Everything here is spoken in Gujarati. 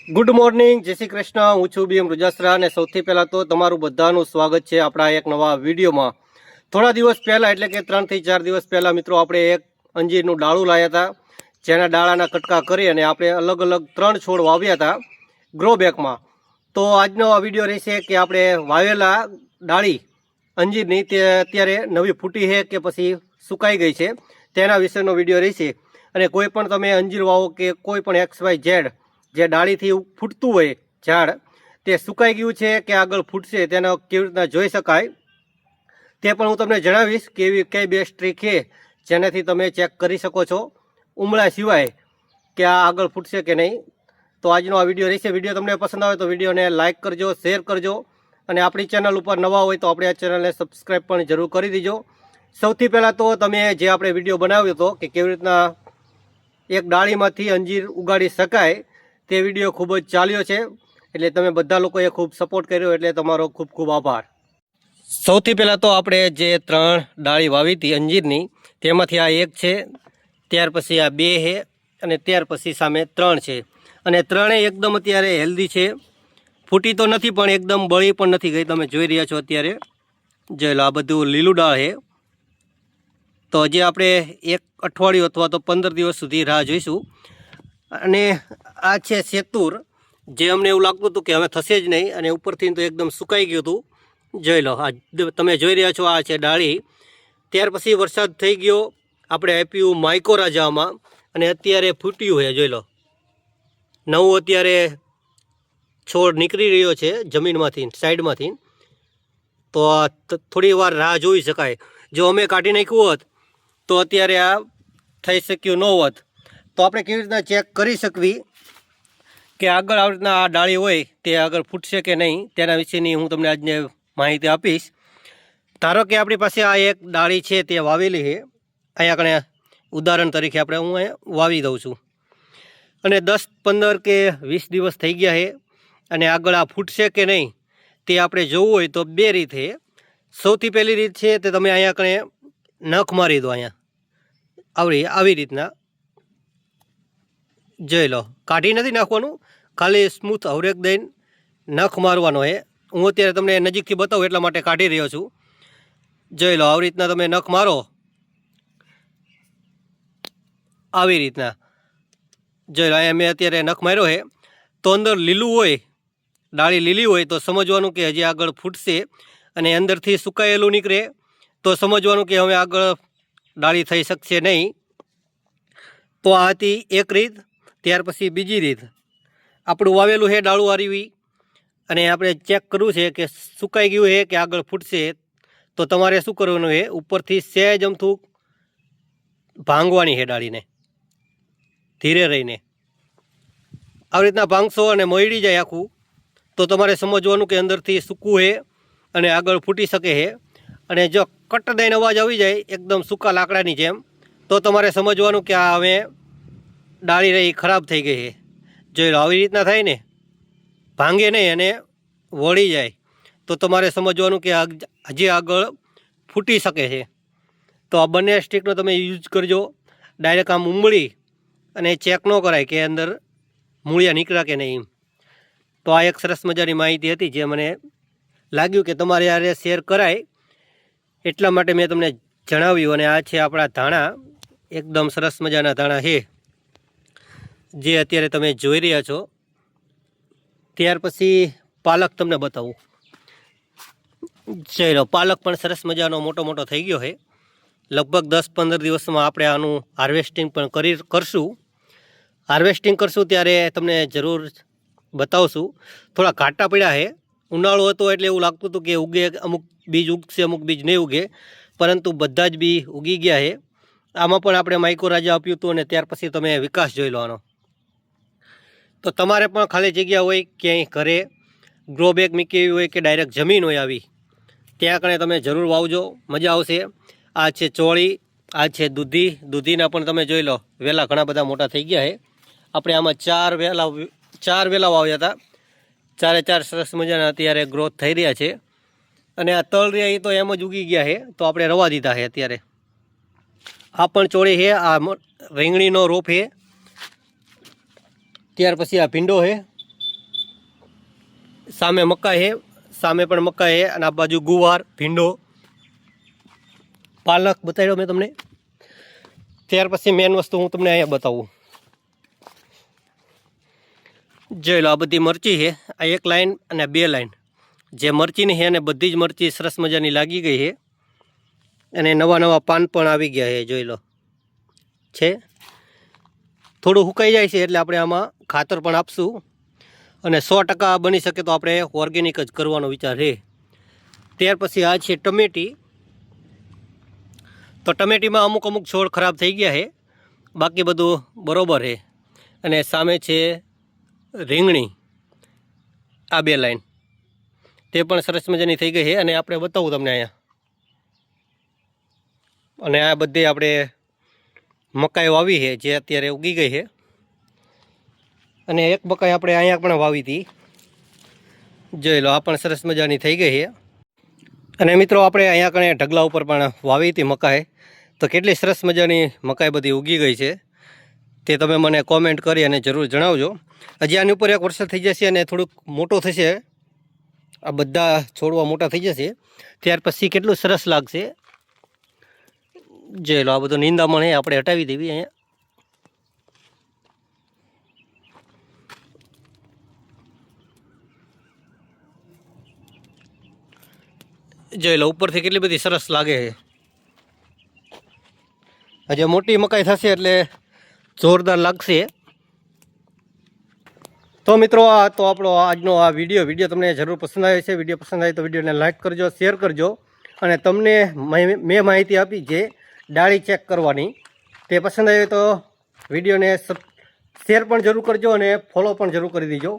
ગુડ મોર્નિંગ, જય શ્રી કૃષ્ણ. હું છું બીએમ રૂજાસરા અને સૌથી પહેલાં તો તમારું બધાનું સ્વાગત છે આપણા એક નવા વિડીયોમાં. થોડા દિવસ પહેલાં એટલે કે 3 થી 4 દિવસ પહેલાં મિત્રો આપણે એક અંજીરનું ડાળું લાવ્યા હતા, જેના ડાળાના કટકા કરી અને આપણે અલગ અલગ 3 છોડ વાવ્યા હતા ગ્રો બેગમાં. તો આજનો આ વિડીયો રહેશે કે આપણે વાવેલા ડાળી અંજીરની તે અત્યારે નવી ફૂટી છે કે પછી સુકાઈ ગઈ છે તેના વિશેનો વિડીયો રહેશે. અને કોઈ પણ તમે અંજીર વાવો કે કોઈ પણ XYZ જે ડાળીથી ફૂટતું હોય ઝાડ તે સુકાઈ ગયું છે કે આગળ ફૂટશે તેનો કેવી રીતના જોઈ શકાય તે પણ હું તમને જણાવીશ કે એવી કઈ બેસ્ટ ટ્રીક છે જેનાથી તમે ચેક કરી શકો છો ઉમળા સિવાય કે આ આગળ ફૂટશે કે નહીં. તો આજનો આ વિડીયો રહેશે. વિડીયો તમને પસંદ આવે તો વિડીયોને લાઇક કરજો, શેર કરજો અને આપણી ચેનલ ઉપર નવા હોય તો આપણે આ ચેનલને સબસ્ક્રાઈબ પણ જરૂર કરી દીજો. સૌથી પહેલાં તો તમે જે આપણે વિડીયો બનાવ્યો હતો કે કેવી રીતના એક ડાળીમાંથી અંજીર ઉગાડી શકાય તે વિડીયો ખૂબ જ ચાલ્યો છે, એટલે તમે બધા લોકોએ ખૂબ સપોર્ટ કર્યો, એટલે તમારો ખૂબ ખૂબ આભાર. સૌથી પહેલાં તો આપણે જે 3 ડાળી વાવી હતી અંજીરની તેમાંથી આ એક છે, ત્યાર પછી આ 2 છે અને ત્યાર પછી સામે 3 છે. અને ત્રણેય એકદમ અત્યારે હેલ્ધી છે, ફૂટી તો નથી પણ એકદમ બળી પણ નથી ગઈ. તમે જોઈ રહ્યા છો અત્યારે જોઈ લો, આ બધું લીલું ડાળ છે. તો હજી આપણે 1 અઠવાડિયું અથવા તો 15 દિવસ સુધી રાહ જોઈશું. અને આ છે સેતુર, જે અમને એવું લાગતું હતું કે હવે થશે જ નહીં અને ઉપરથી તો એકદમ સુકાઈ ગયું હતું. જોઈ લો, આ તમે જોઈ રહ્યા છો, આ છે ડાળી. ત્યાર પછી વરસાદ થઈ ગયો, આપણે આપ્યું માઇકોરાજામાં અને અત્યારે ફૂટ્યું છે. જોઈ લો, નવું અત્યારે છોડ નીકળી રહ્યો છે જમીનમાંથી, સાઈડમાંથી. તો આ થોડી વાર રાહ જોઈ શકાય. જો અમે કાઢી નાખ્યું હોત તો અત્યારે આ થઈ શક્યું ન હોત. તો આપણે કેવી રીતના ચેક કરી શકવી કે આગળ આવી રીતના આ ડાળી હોય તે આગળ ફૂટશે કે નહીં તેના વિશેની હું તમને આજને માહિતી આપીશ. ધારો કે આપણી પાસે આ એક ડાળી છે તે વાવેલી છે, અહીંયા કણે ઉદાહરણ તરીકે આપણે હું અહીંયા વાવી દઉં છું અને 10, 15 કે 20 દિવસ થઈ ગયા છે અને આગળ આ ફૂટશે કે નહીં તે આપણે જોવું હોય તો 2 રીત છે. સૌથી પહેલી રીત છે તે તમે અહીંયા કણે નખ મારી દો. અહીંયા આવી રીતના જોઈ લો, કાઢી નથી નાખવાનું, ખાલી સ્મૂથ હવરેક દઈને નખ મારવાનો છે. હું અત્યારે તમને નજીકથી બતાવું એટલા માટે કાઢી રહ્યો છું. જોઈ લો, આવી રીતના તમે નખ મારો, આવી રીતના જોઈ લો. અહીંયા મેં અત્યારે નખ માર્યો છે તો અંદર લીલું હોય, ડાળી લીલી હોય તો સમજવાનું કે હજી આગળ ફૂટશે, અને અંદરથી સુકાયેલું નીકળે તો સમજવાનું કે હવે આગળ ડાળી થઈ શકશે નહીં. તો આ હતી એક રીત. ત્યાર પછી બીજી રીત, આપણું વાવેલું છે ડાળું આરવી અને આપણે ચેક કરવું છે કે સુકાઈ ગયું છે કે આગળ ફૂટશે. તો તમારે શું કરવાનું છે, ઉપરથી સહેજ અમથું ભાંગવાની છે ડાળીને, ધીરે રહીને આવી રીતના ભાંગશો અને મોયડી જાય આખું તો તમારે સમજવાનું કે અંદરથી સૂકું છે અને આગળ ફૂટી શકે છે. અને જો કટ દઈને અવાજ આવી જાય એકદમ સૂકા લાકડાની જેમ તો તમારે સમજવાનું કે આ હવે ડાળી રહી ખરાબ થઈ ગઈ છે. જોઈ લો, આવી રીતના થાય ને, ભાંગે નહીં અને વળી જાય તો તમારે સમજવાનું કે હજી આગળ ફૂટી શકે છે. તો આ બંને સ્ટીકનો તમે યુઝ કરજો. ડાયરેક્ટ આમ ઉમળી અને ચેક ન કરાય કે અંદર મૂળિયા નીકળ્યા કે નહીં. તો આ એક સરસ મજાની માહિતી હતી જે મને લાગ્યું કે તમારે યારે શેર કરાય એટલા માટે મેં તમને જણાવ્યું. અને આ છે આપણા ધાણા, એકદમ સરસ મજાના ધાણા છે જે અત્યારે તમે જોઈ રહ્યા છો. ત્યાર પછી પાલક તમને બતાવું. જોઈ લો, પાલક પણ સરસ મજાનો મોટો મોટો થઈ ગયો છે. લગભગ 10-15 દિવસમાં આપણે આનું હાર્વેસ્ટિંગ પણ કરશું. હાર્વેસ્ટિંગ કરશું ત્યારે તમને જરૂર બતાવશું. થોડા ઘાટા પડ્યા છે, ઉનાળો હતો એટલે એવું લાગતું હતું કે ઉગે, અમુક બીજ ઉગશે અમુક બીજ નહીં ઉગે, પરંતુ બધા જ બી ઉગી ગયા છે. આમાં પણ આપણે માઇકોરાજા આપ્યું હતું અને ત્યાર પછી તમે વિકાસ જોઈ લો આનો. તો તમારે પણ ખાલી જગ્યા હોય ક્યાંય ઘરે ગ્રો બેગ મૂકી હોય કે ડાયરેક્ટ જમીન હોય આવી, ત્યાં કણે તમે જરૂર વાવજો, મજા આવશે. આ છે ચોળી, આ છે દૂધી. દૂધીના પણ તમે જોઈ લો, વેલા ઘણા બધા મોટા થઈ ગયા છે. આપણે આમાં 4 વેલા વાવ્યા હતા, 4 સરસ મજાના અત્યારે ગ્રોથ થઈ રહ્યા છે. અને આ તલ રહ્યા એ તો એમ જ ઉગી ગયા છે તો આપણે રવા દીધા છે અત્યારે. આ પણ ચોળી છે, આ રીંગણીનો રોપ છે. ત્યાર પછી આ ભીંડો છે, સામે મકાઈ છે, સામે પણ મકાઈ છે, અને આ બાજુ ગુવાર, ભીંડો, પાલક બતાવ્યો મેં તમને. ત્યાર પછી મેન વસ્તુ હું તમને અહીંયા બતાવું. જોઈ લો, આ બધી મરચી છે. આ એક લાઈન અને 2 લાઈન જે મરચીની છે, અને બધી જ મરચી સરસ મજાની લાગી ગઈ છે, અને નવા નવા પાન પણ આવી ગયા છે. જોઈ લો છે. થોડું સુકાઈ જાય છે એટલે આપણે આમાં ખાતર પણ આપશું, અને 100% બની શકે તો આપણે ઓર્ગેનિક જ કરવાનો વિચાર છે. ત્યાર પછી આ છે ટમેટી. તો ટમેટીમાં અમુક છોડ ખરાબ થઈ ગયા છે, બાકી બધું બરોબર છે. અને સામે છે રીંગણી, આ 2 લાઈન તે પણ સરસ મજાની થઈ ગઈ છે. અને આપણે બતાવું તમને અહીંયા. અને આ બધી આપણે મકાઈ વાવી છે જે અત્યારે ઉગી ગઈ છે. અને એક મકાઈ આપણે અહીંયા પણ વાવી હતી. જોઈ લો, આ પણ સરસ મજાની થઈ ગઈ છે. અને મિત્રો આપણે અહીંયા કણે ઢગલા ઉપર પણ વાવી હતી મકાઈ. તો કેટલી સરસ મજાની મકાઈ બધી ઉગી ગઈ છે તે તમે મને કોમેન્ટ કરી અને જરૂર જણાવજો. હજી આની ઉપર 1 વર્ષ થઈ જશે અને થોડુંક મોટું થશે, આ બધા છોડવા મોટા થઈ જશે, ત્યાર પછી કેટલું સરસ લાગશે. જોઈ લો, આ બધું નિંદામણ આપણે હટાવી દેવી અહીંયા. જોઈ લો, ઉપરથી કેટલી બધી સરસ લાગે છે. હજી મોટી મકાઈ થશે એટલે જોરદાર લાગશે. તો મિત્રો, આ તો આપણો આજનો આ વિડીયો તમને જરૂર પસંદ આવે છે. વિડીયો પસંદ આવે તો વિડીયોને લાઇક કરજો, શેર કરજો. અને તમને મેં માહિતી આપી જે ડાળી ચેક કરવાની, તે પસંદ આવે તો વિડીયોને શેર પણ જરૂર કરજો અને ફોલો પણ જરૂર કરી દેજો.